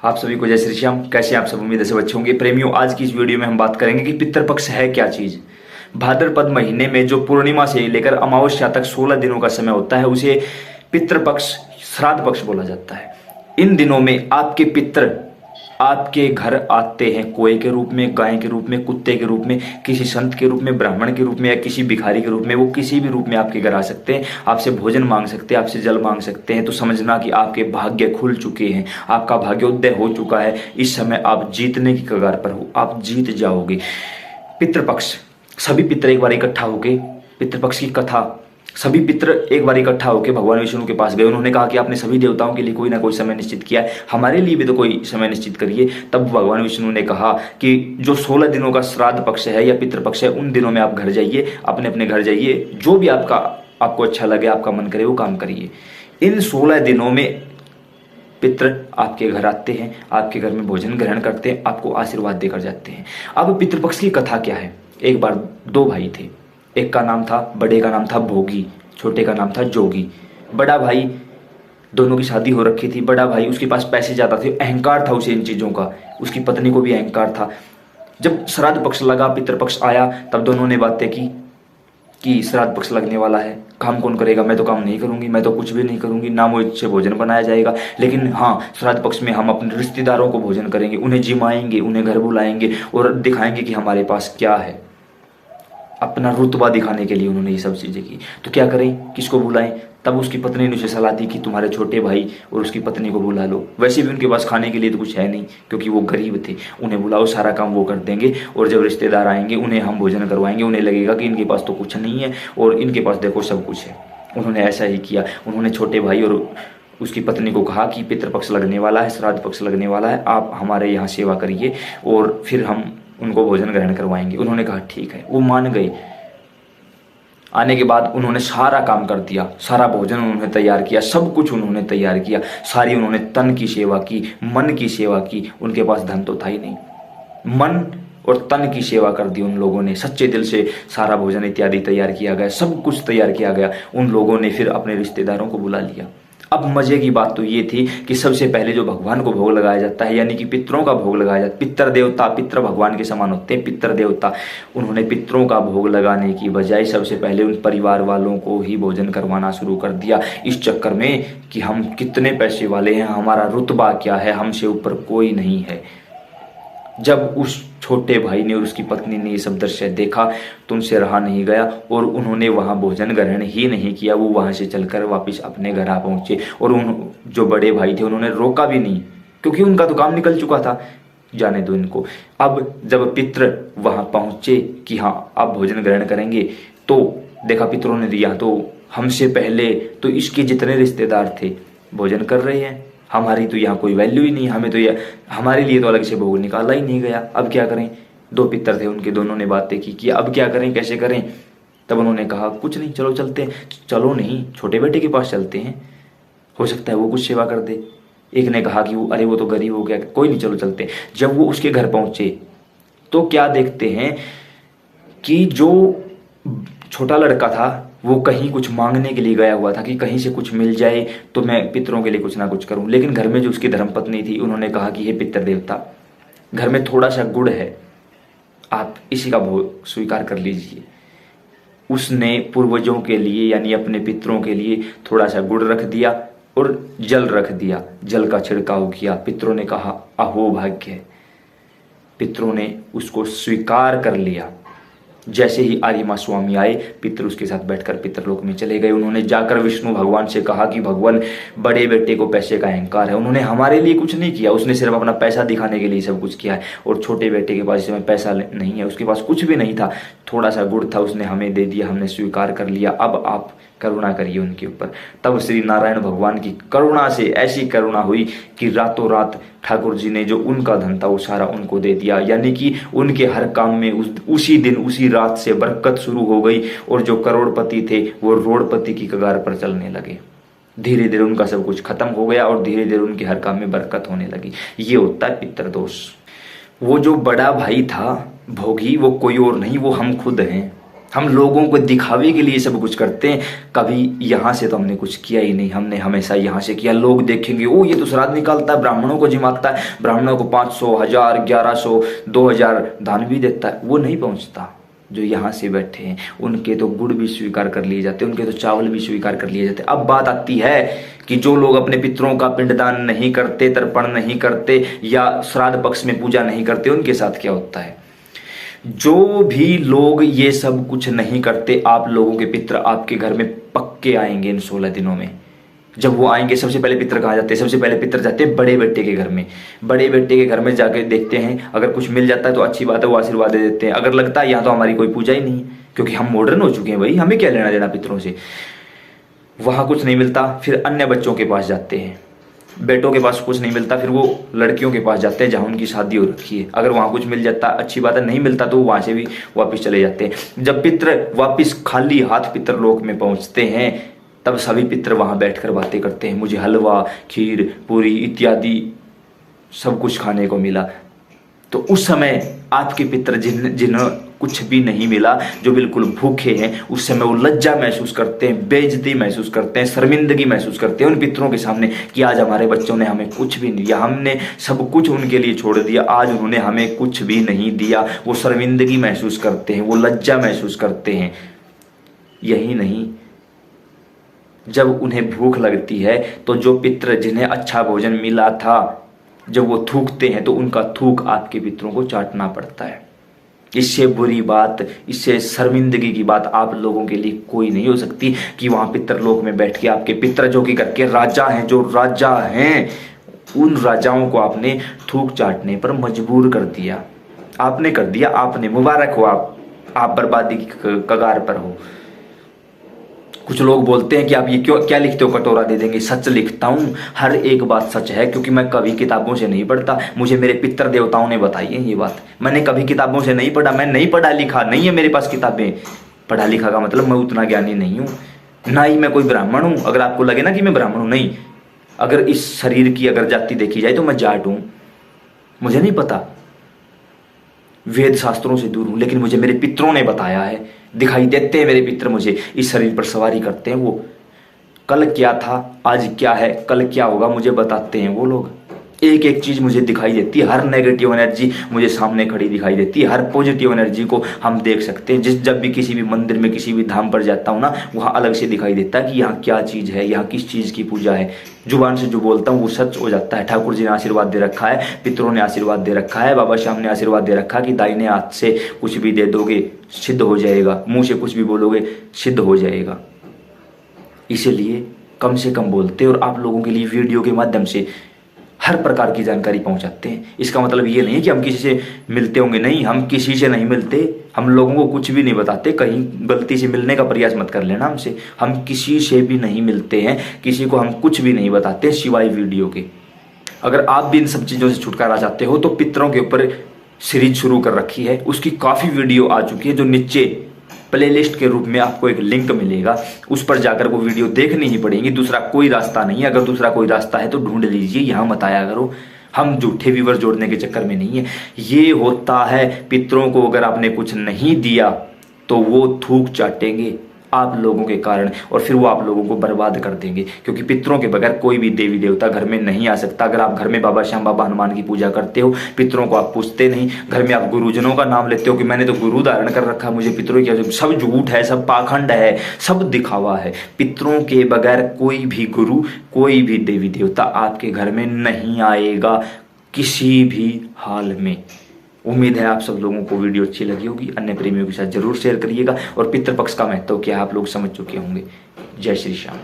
आप सभी को जय श्री श्याम। कैसे आप सब, उम्मीद से अच्छे होंगे। प्रेमियों, आज की इस वीडियो में हम बात करेंगे कि पितृपक्ष है क्या चीज। भाद्रपद महीने में जो पूर्णिमा से लेकर अमावस्या तक 16 दिनों का समय होता है उसे पितृपक्ष, श्राद्ध पक्ष बोला जाता है। इन दिनों में आपके पितृ आपके घर आते हैं, कोए के रूप में, गाय के रूप में, कुत्ते के रूप में, किसी संत के रूप में, ब्राह्मण के रूप में या किसी भिखारी के रूप में। वो किसी भी रूप में आपके घर आ सकते हैं, आपसे भोजन मांग सकते हैं, आपसे जल मांग सकते हैं। तो समझना कि आपके भाग्य खुल चुके हैं, आपका भाग्योदय हो चुका है। इस समय आप जीतने की कगार पर हो, आप जीत जाओगे। पितृपक्ष, सभी पितृ एक बार इकट्ठा होके पितृपक्ष की कथा, सभी पितृ एक बार इकट्ठा होकर भगवान विष्णु के पास गए। उन्होंने कहा कि आपने सभी देवताओं के लिए कोई ना कोई समय निश्चित किया है, हमारे लिए भी तो कोई समय निश्चित करिए। तब भगवान विष्णु ने कहा कि जो 16 दिनों का श्राद्ध पक्ष है या पितृपक्ष है, उन दिनों में आप घर जाइए, अपने अपने घर जाइए, जो भी आपको अच्छा लगे, आपका मन करे वो काम करिए। इन 16 दिनों में पितृ आपके घर आते हैं, आपके घर में भोजन ग्रहण करते हैं, आपको आशीर्वाद देकर जाते हैं। अब पितृपक्ष की कथा क्या है। एक बार दो भाई थे, एक का नाम था, बड़े का नाम था भोगी, छोटे का नाम था जोगी। बड़ा भाई, दोनों की शादी हो रखी थी। बड़ा भाई, उसके पास पैसे ज़्यादा थे, अहंकार था उसे इन चीज़ों का, उसकी पत्नी को भी अहंकार था। जब श्राद्ध पक्ष लगा, पितृपक्ष आया, तब दोनों ने बातें की कि श्राद्ध पक्ष लगने वाला है, काम कौन करेगा, मैं तो काम नहीं करूंगी, मैं तो कुछ भी नहीं करूंगी, ना मुझसे भोजन बनाया जाएगा। लेकिन हाँ, श्राद्ध पक्ष में हम अपने रिश्तेदारों को भोजन करेंगे, उन्हें जिमाएंगे, उन्हें घर बुलाएंगे और दिखाएंगे कि हमारे पास क्या है। अपना रुतबा दिखाने के लिए उन्होंने ये सब चीज़ें की। तो क्या करें, किसको बुलाएं। तब उसकी पत्नी ने उसे सलाह दी कि तुम्हारे छोटे भाई और उसकी पत्नी को बुला लो। वैसे भी उनके पास खाने के लिए तो कुछ है नहीं, क्योंकि वो गरीब थे। उन्हें बुलाओ, सारा काम वो कर देंगे, और जब रिश्तेदार आएंगे उन्हें हम भोजन करवाएंगे। उन्हें लगेगा कि इनके पास तो कुछ नहीं है और इनके पास देखो सब कुछ है। उन्होंने ऐसा ही किया। उन्होंने छोटे भाई और उसकी पत्नी को कहा कि पितृपक्ष लगने वाला है, श्राद्ध पक्ष लगने वाला है, आप हमारे यहाँ सेवा करिए और फिर हम उनको भोजन ग्रहण करवाएंगे। उन्होंने कहा ठीक है, वो मान गए। आने के बाद उन्होंने सारा काम कर दिया, सारा भोजन उन्होंने तैयार किया, सब कुछ उन्होंने तैयार किया, सारी उन्होंने तन की सेवा की, मन की सेवा की। उनके पास धन तो था ही नहीं, मन और तन की सेवा कर दी उन लोगों ने। सच्चे दिल से सारा भोजन इत्यादि तैयार किया गया, सब कुछ तैयार किया गया। उन लोगों ने फिर अपने रिश्तेदारों को बुला लिया। अब मजे की बात तो ये थी कि सबसे पहले जो भगवान को भोग लगाया जाता है, यानी कि पितरों का भोग लगाया जाता है। पितर देवता, पितर भगवान के समान होते हैं, पितर देवता। उन्होंने पितरों का भोग लगाने की बजाय सबसे पहले उन परिवार वालों को ही भोजन करवाना शुरू कर दिया, इस चक्कर में कि हम कितने पैसे वाले हैं, हमारा रुतबा क्या है, हमसे ऊपर कोई नहीं है। जब उस छोटे भाई ने और उसकी पत्नी ने ये सब दृश्य देखा तो उनसे रहा नहीं गया और उन्होंने वहाँ भोजन ग्रहण ही नहीं किया। वो वहाँ से चलकर वापस अपने घर आ पहुँचे और उन जो बड़े भाई थे उन्होंने रोका भी नहीं, क्योंकि उनका तो काम निकल चुका था, जाने दो इनको। अब जब पितृ वहाँ पहुँचे कि हाँ आप भोजन ग्रहण करेंगे, तो देखा पितरों ने दिया, तो हमसे पहले तो इसके जितने रिश्तेदार थे भोजन कर रहे हैं, हमारी तो यहाँ कोई वैल्यू ही नहीं, हमें तो यह हमारे लिए तो अलग से भोग निकाला ही नहीं गया। अब क्या करें। दो पितर थे, उनके दोनों ने बातें की कि अब क्या करें, कैसे करें। तब उन्होंने कहा कुछ नहीं, चलो चलते हैं। चलो नहीं, छोटे बेटे के पास चलते हैं, हो सकता है वो कुछ सेवा कर दे। एक ने कहा कि अरे वो तो गरीब हो गया, कोई नहीं चलो चलते हैं। जब वो उसके घर पहुंचे तो क्या देखते हैं कि जो छोटा लड़का था वो कहीं कुछ मांगने के लिए गया हुआ था कि कहीं से कुछ मिल जाए तो मैं पितरों के लिए कुछ ना कुछ करूं। लेकिन घर में जो उसकी धर्मपत्नी थी उन्होंने कहा कि हे पितर देवता, घर में थोड़ा सा गुड़ है, आप इसी का भोग स्वीकार कर लीजिए। उसने पूर्वजों के लिए यानी अपने पितरों के लिए थोड़ा सा गुड़ रख दिया और जल रख दिया, जल का छिड़काव किया। पितरों ने कहा अहो भाग्य, पितरों ने उसको स्वीकार कर लिया। जैसे ही आर्यमा स्वामी आए, पितर उसके साथ बैठकर पितरलोक में चले गए। उन्होंने जाकर विष्णु भगवान से कहा कि भगवान, बड़े बेटे को पैसे का अहंकार है, उन्होंने हमारे लिए कुछ नहीं किया, उसने सिर्फ अपना पैसा दिखाने के लिए सब कुछ किया है। और छोटे बेटे के पास इस समय पैसा नहीं है, उसके पास कुछ भी नहीं था, थोड़ा सा गुड़ था, उसने हमें दे दिया, हमने स्वीकार कर लिया, अब आप करुणा करिए उनके ऊपर। तब श्री नारायण भगवान की करुणा से ऐसी करुणा हुई कि रातों रात ठाकुर जी ने जो उनका धन था वो सारा उनको दे दिया, यानी कि उनके हर काम में उसी दिन उसी रात से बरकत शुरू हो गई और जो करोड़पति थे वो रोड़पति की कगार पर चलने लगे। धीरे धीरे उनका सब कुछ खत्म हो गया और धीरे धीरे उनके हर काम में बरकत होने लगी। ये होता है पितृदोष। वो जो बड़ा भाई था भोगी, वो कोई और नहीं, वो हम खुद हैं। हम लोगों को दिखावे के लिए सब कुछ करते हैं। कभी यहाँ से तो हमने कुछ किया ही नहीं, हमने हमेशा यहाँ से किया। लोग देखेंगे ओ ये तो श्राद्ध निकालता है, ब्राह्मणों को जिमाता है, ब्राह्मणों को 500, 1000, 1100, 2000 दान भी देता है। वो नहीं पहुँचता। जो यहाँ से बैठे हैं उनके तो गुड़ भी स्वीकार कर लिए जाते, उनके तो चावल भी स्वीकार कर लिए जाते। अब बात आती है कि जो लोग अपने पितरों का पिंडदान नहीं करते, तर्पण नहीं करते या श्राद्ध पक्ष में पूजा नहीं करते, उनके साथ क्या होता है। जो भी लोग ये सब कुछ नहीं करते, आप लोगों के पितर आपके घर में पक्के आएंगे इन 16 दिनों में। जब वो आएंगे सबसे पहले पितर कहाँ जाते हैं, सबसे पहले पितर जाते हैं बड़े बेटे के घर में। बड़े बेटे के घर में जाके देखते हैं, अगर कुछ मिल जाता है तो अच्छी बात है, वो आशीर्वाद दे देते हैं। अगर लगता है यहाँ तो हमारी कोई पूजा ही नहीं, क्योंकि हम मॉडर्न हो चुके हैं भाई, हमें क्या लेना देना पितरों से, वहाँ कुछ नहीं मिलता, फिर अन्य बच्चों के पास जाते हैं। बेटों के पास कुछ नहीं मिलता, फिर वो लड़कियों के पास जाते हैं जहाँ उनकी शादी हो रखी है। अगर वहाँ कुछ मिल जाता अच्छी बात है, नहीं मिलता तो वहाँ से भी वापस चले जाते हैं। जब पितर वापस खाली हाथ पितरलोक में पहुँचते हैं, तब सभी पितर वहाँ बैठकर बातें करते हैं। मुझे हलवा, खीर, पूरी इत्यादि सब कुछ खाने को मिला। तो उस समय आपके पितर जिन्हें कुछ भी नहीं मिला, जो बिल्कुल भूखे हैं, उस समय वो लज्जा महसूस करते हैं, बेइज्जती महसूस करते हैं, शर्मिंदगी महसूस करते हैं उन पितरों के सामने कि आज हमारे बच्चों ने हमें कुछ भी नहीं दिया, हमने सब कुछ उनके लिए छोड़ दिया, आज उन्होंने हमें कुछ भी नहीं दिया। वो शर्मिंदगी महसूस करते हैं, वो लज्जा महसूस करते हैं। यही नहीं, जब उन्हें भूख लगती है तो जो पितर जिन्हें अच्छा भोजन मिला था, जब वो थूकते हैं तो उनका थूक आपके पितरों को चाटना पड़ता है। इससे बुरी बात, इससे शर्मिंदगी की बात आप लोगों के लिए कोई नहीं हो सकती कि वहाँ पितरलोक में बैठ के आपके पितर जो कि घर के राजा हैं, जो राजा हैं, उन राजाओं को आपने थूक चाटने पर मजबूर कर दिया। आपने कर दिया, आपने, मुबारक हो आप बर्बादी की कगार पर हो। कुछ लोग बोलते हैं कि आप ये क्या लिखते हो, कटोरा दे देंगे। सच लिखता हूँ, हर एक बात सच है, क्योंकि मैं कभी किताबों से नहीं पढ़ता, मुझे मेरे पितर देवताओं ने बताई है ये बात। मैंने कभी किताबों से नहीं पढ़ा, मैं नहीं पढ़ा लिखा, नहीं है मेरे पास किताबें। पढ़ा लिखा का मतलब मैं उतना ज्ञानी नहीं हूँ, ना ही मैं कोई ब्राह्मण हूँ। अगर आपको लगे ना कि मैं ब्राह्मण हूँ, नहीं, अगर इस शरीर की अगर जाति देखी जाए तो मैं जाट हूँ, मुझे नहीं पता, वेद शास्त्रों से दूर हूँ, लेकिन मुझे मेरे पितरों ने बताया है। दिखाई देते हैं मेरे पितर, मुझे इस शरीर पर सवारी करते हैं। वो कल क्या था, आज क्या है, कल क्या होगा, मुझे बताते हैं वो लोग। एक एक चीज़ मुझे दिखाई देती है, हर नेगेटिव एनर्जी मुझे सामने खड़ी दिखाई देती है, हर पॉजिटिव एनर्जी को हम देख सकते हैं। जब भी किसी भी मंदिर में, किसी भी धाम पर जाता हूँ ना, वहाँ अलग से दिखाई देता है कि यहाँ क्या चीज़ है, यहाँ किस चीज़ की पूजा है। जुबान से जो बोलता हूँ वो सच हो जाता है। ठाकुर जी ने आशीर्वाद दे रखा है, पितरों ने आशीर्वाद दे रखा है, बाबा श्याम ने आशीर्वाद दे रखा कि दाहिने हाथ से कुछ भी दे दोगे सिद्ध हो जाएगा, मुँह से कुछ भी बोलोगे सिद्ध हो जाएगा। इसीलिए कम से कम बोलते और आप लोगों के लिए वीडियो के माध्यम से हर प्रकार की जानकारी पहुंचाते हैं। इसका मतलब ये नहीं है कि हम किसी से मिलते होंगे, नहीं, हम किसी से नहीं मिलते, हम लोगों को कुछ भी नहीं बताते। कहीं गलती से मिलने का प्रयास मत कर लेना हमसे, हम किसी से भी नहीं मिलते हैं, किसी को हम कुछ भी नहीं बताते सिवाय वीडियो के। अगर आप भी इन सब चीज़ों से छुटकारा चाहते हो तो पितरों के ऊपर सीरीज शुरू कर रखी है, उसकी काफ़ी वीडियो आ चुकी है, जो नीचे प्लेलिस्ट के रूप में आपको एक लिंक मिलेगा, उस पर जाकर वो वीडियो देखनी ही पड़ेगी। दूसरा कोई रास्ता नहीं है। अगर दूसरा कोई रास्ता है तो ढूंढ लीजिए, यहाँ मत आया करो। हम झूठे व्यूवर जोड़ने के चक्कर में नहीं है। ये होता है, पितरों को अगर आपने कुछ नहीं दिया तो वो थूक चाटेंगे आप लोगों के कारण, और फिर वो आप लोगों को बर्बाद कर देंगे। क्योंकि पितरों के बगैर कोई भी देवी देवता घर में नहीं आ सकता। अगर आप घर में बाबा श्याम, बाबा हनुमान की पूजा करते हो, पितरों को आप पूछते नहीं, घर में आप गुरुजनों का नाम लेते हो कि मैंने तो गुरु धारण कर रखा, मुझे पितरों की, सब झूठ है, सब पाखंड है, सब दिखावा है। पितरों के बगैर कोई भी गुरु, कोई भी देवी देवता आपके घर में नहीं आएगा किसी भी हाल में। उम्मीद है आप सब लोगों को वीडियो अच्छी लगी होगी। अन्य प्रेमियों के साथ जरूर शेयर करिएगा, और पितृपक्ष का महत्व क्या है आप लोग समझ चुके होंगे। जय श्री श्याम।